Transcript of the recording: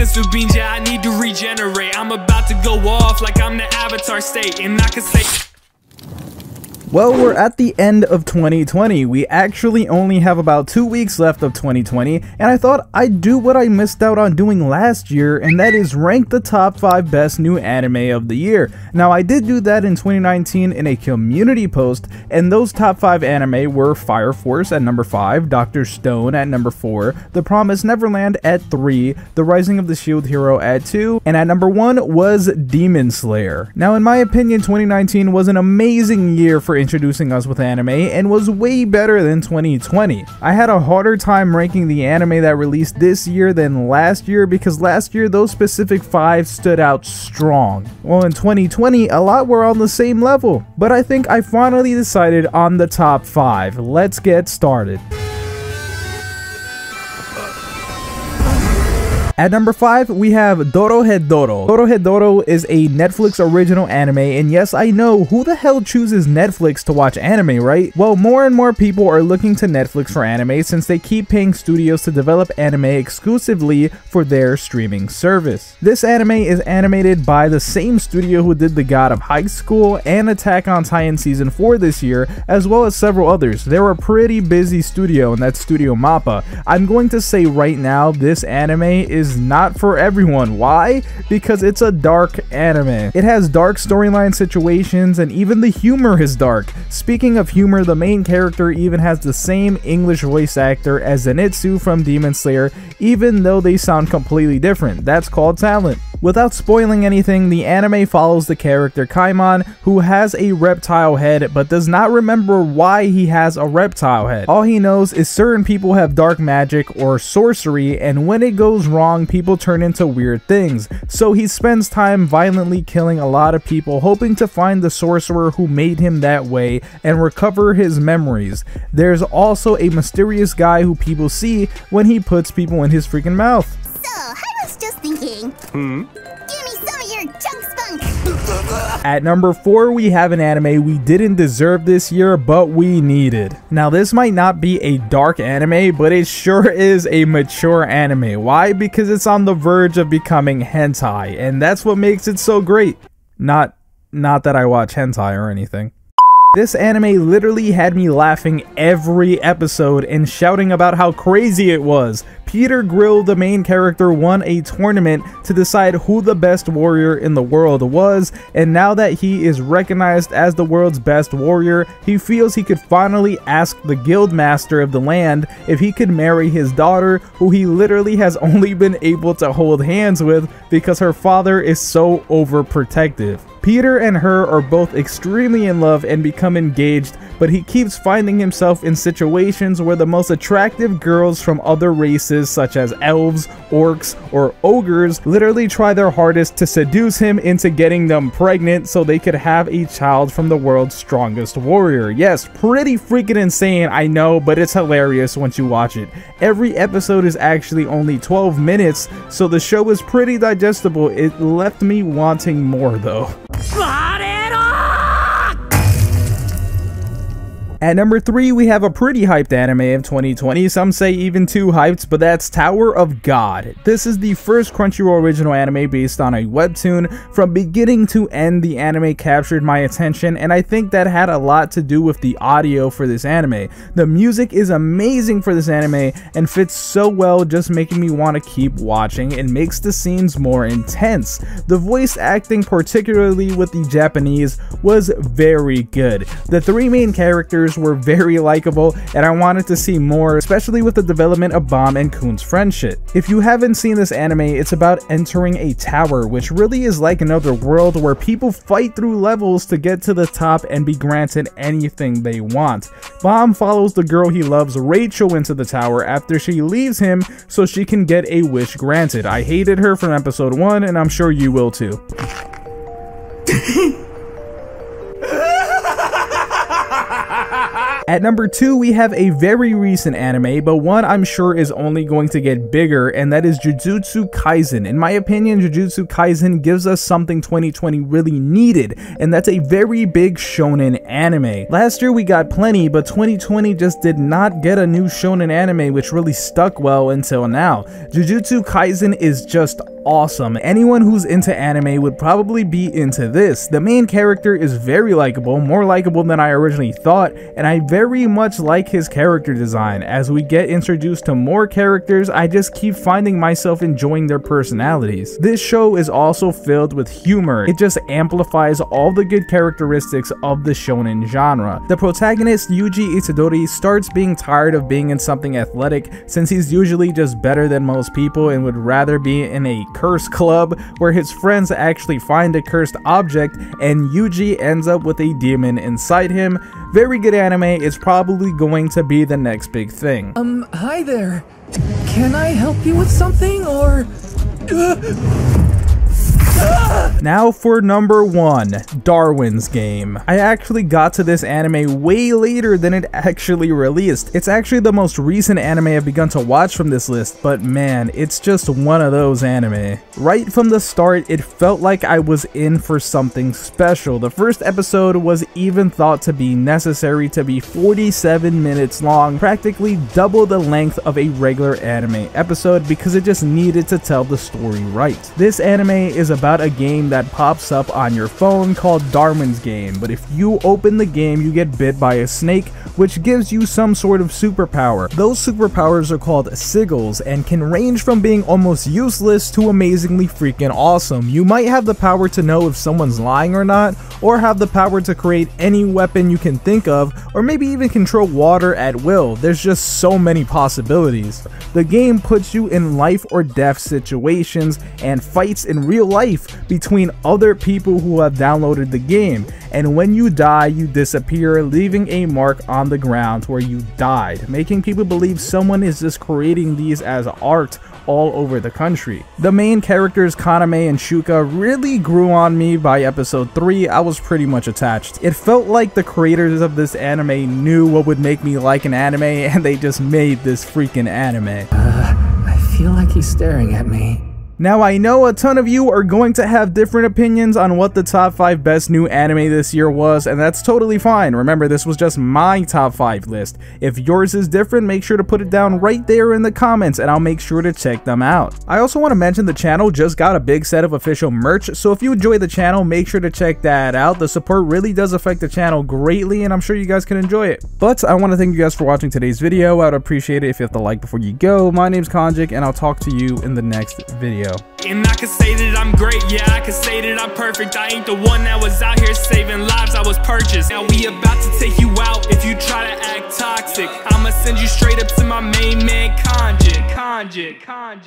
sense of being, yeah, I need to regenerate. I'm about to go off like I'm the Avatar state, and I can say... Well, we're at the end of 2020. We actually only have about 2 weeks left of 2020, and I thought I'd do what I missed out on doing last year, and that is rank the top 5 best new anime of the year. Now, I did do that in 2019 in a community post, and those top 5 anime were Fire Force at number 5, Dr. Stone at number 4, The Promised Neverland at 3, The Rising of the Shield Hero at 2, and at number 1 was Demon Slayer. Now, in my opinion, 2019 was an amazing year for introducing us with anime and was way better than 2020. I had a harder time ranking the anime that released this year than last year because last year those specific 5 stood out strong. Well, in 2020 a lot were on the same level, but I think I finally decided on the top 5. Let's get started. At number 5, we have Dorohedoro. Dorohedoro is a Netflix original anime, and yes, I know, who the hell chooses Netflix to watch anime, right? Well, more and more people are looking to Netflix for anime since they keep paying studios to develop anime exclusively for their streaming service. This anime is animated by the same studio who did The God of High School and Attack on Titan Season 4 this year, as well as several others. They're a pretty busy studio, and that's Studio Mappa. I'm going to say right now, this anime is not for everyone. Why? Because it's a dark anime. It has dark storyline situations, and even the humor is dark. Speaking of humor, the main character even has the same English voice actor as Zenitsu from Demon Slayer, even though they sound completely different. That's called talent. Without spoiling anything, the anime follows the character Kaimon, who has a reptile head but does not remember why he has a reptile head. All he knows is certain people have dark magic or sorcery, and when it goes wrong, people turn into weird things. So he spends time violently killing a lot of people, hoping to find the sorcerer who made him that way and recover his memories. There's also a mysterious guy who people see when he puts people in his freaking mouth. So, I was just thinking. Give me some of your junk spunk. At number 4, we have an anime we didn't deserve this year, but we needed. Now, this might not be a dark anime, but it sure is a mature anime. Why? Because it's on the verge of becoming hentai, and that's what makes it so great. Not that I watch hentai or anything. This anime literally had me laughing every episode and shouting about how crazy it was. Peter Grill, the main character, won a tournament to decide who the best warrior in the world was, and now that he is recognized as the world's best warrior, he feels he could finally ask the guild master of the land if he could marry his daughter, who he literally has only been able to hold hands with because her father is so overprotective. Peter and her are both extremely in love and become engaged, but he keeps finding himself in situations where the most attractive girls from other races such as elves, orcs, or ogres literally try their hardest to seduce him into getting them pregnant so they could have a child from the world's strongest warrior. Yes, pretty freaking insane, I know, but it's hilarious once you watch it. Every episode is actually only 12 minutes, so the show is pretty digestible. It left me wanting more though. At number 3, we have a pretty hyped anime of 2020, some say even too hyped, but that's Tower of God. This is the first Crunchyroll original anime based on a webtoon. From beginning to end, the anime captured my attention, and I think that had a lot to do with the audio for this anime. The music is amazing for this anime and fits so well, just making me want to keep watching. It makes the scenes more intense. The voice acting, particularly with the Japanese, was very good. The 3 main characters were very likable, and I wanted to see more, especially with the development of Bomb and Kun's friendship. If you haven't seen this anime, it's about entering a tower, which really is like another world where people fight through levels to get to the top and be granted anything they want. Bomb follows the girl he loves, Rachel, into the tower after she leaves him so she can get a wish granted. I hated her from episode 1, and I'm sure you will too. At number 2, we have a very recent anime, but one I'm sure is only going to get bigger, and that is Jujutsu Kaisen. In my opinion, Jujutsu Kaisen gives us something 2020 really needed, and that's a very big shonen anime. Last year we got plenty, but 2020 just did not get a new shonen anime which really stuck well until now. Jujutsu Kaisen is just awesome. Anyone who's into anime would probably be into this. The main character is very likable, more likable than I originally thought, and I very much like his character design. As we get introduced to more characters, I just keep finding myself enjoying their personalities. This show is also filled with humor. It just amplifies all the good characteristics of the shonen genre. The protagonist, Yuji Itadori, starts being tired of being in something athletic since he's usually just better than most people and would rather be in a curse club where his friends actually find a cursed object and Yuji ends up with a demon inside him. Very good anime. It's probably going to be the next big thing. Hi there. Can I help you with something, or... Now for number 1, Darwin's Game. I actually got to this anime way later than it actually released. It's actually the most recent anime I've begun to watch from this list, but man, it's just one of those anime. Right from the start, it felt like I was in for something special. The first episode was even thought to be necessary to be 47 minutes long, practically double the length of a regular anime episode because it just needed to tell the story right. This anime is about a game that pops up on your phone called Darwin's Game, but if you open the game you get bit by a snake which gives you some sort of superpower. Those superpowers are called sigils and can range from being almost useless to amazingly freaking awesome. You might have the power to know if someone's lying or not, or have the power to create any weapon you can think of, or maybe even control water at will. There's just so many possibilities. The game puts you in life or death situations and fights in real life between other people who have downloaded the game, and when you die you disappear, leaving a mark on the ground where you died, making people believe someone is just creating these as art all over the country. The main characters Kaname and Shuka really grew on me. By episode 3 I was pretty much attached. It felt like the creators of this anime knew what would make me like an anime and they just made this freaking anime. I feel like he's staring at me. Now I know a ton of you are going to have different opinions on what the top 5 best new anime this year was, and that's totally fine. Remember, this was just my top 5 list. If yours is different, make sure to put it down right there in the comments and I'll make sure to check them out. I also want to mention the channel just got a big set of official merch, so if you enjoy the channel, make sure to check that out. The support really does affect the channel greatly and I'm sure you guys can enjoy it. But I want to thank you guys for watching today's video. I would appreciate it if you hit the like before you go. My name's Konjic and I'll talk to you in the next video. And I can say that I'm great, yeah, I can say that I'm perfect. I ain't the one that was out here saving lives, I was purchased. Now we about to take you out if you try to act toxic. I'ma send you straight up to my main man, Konjic.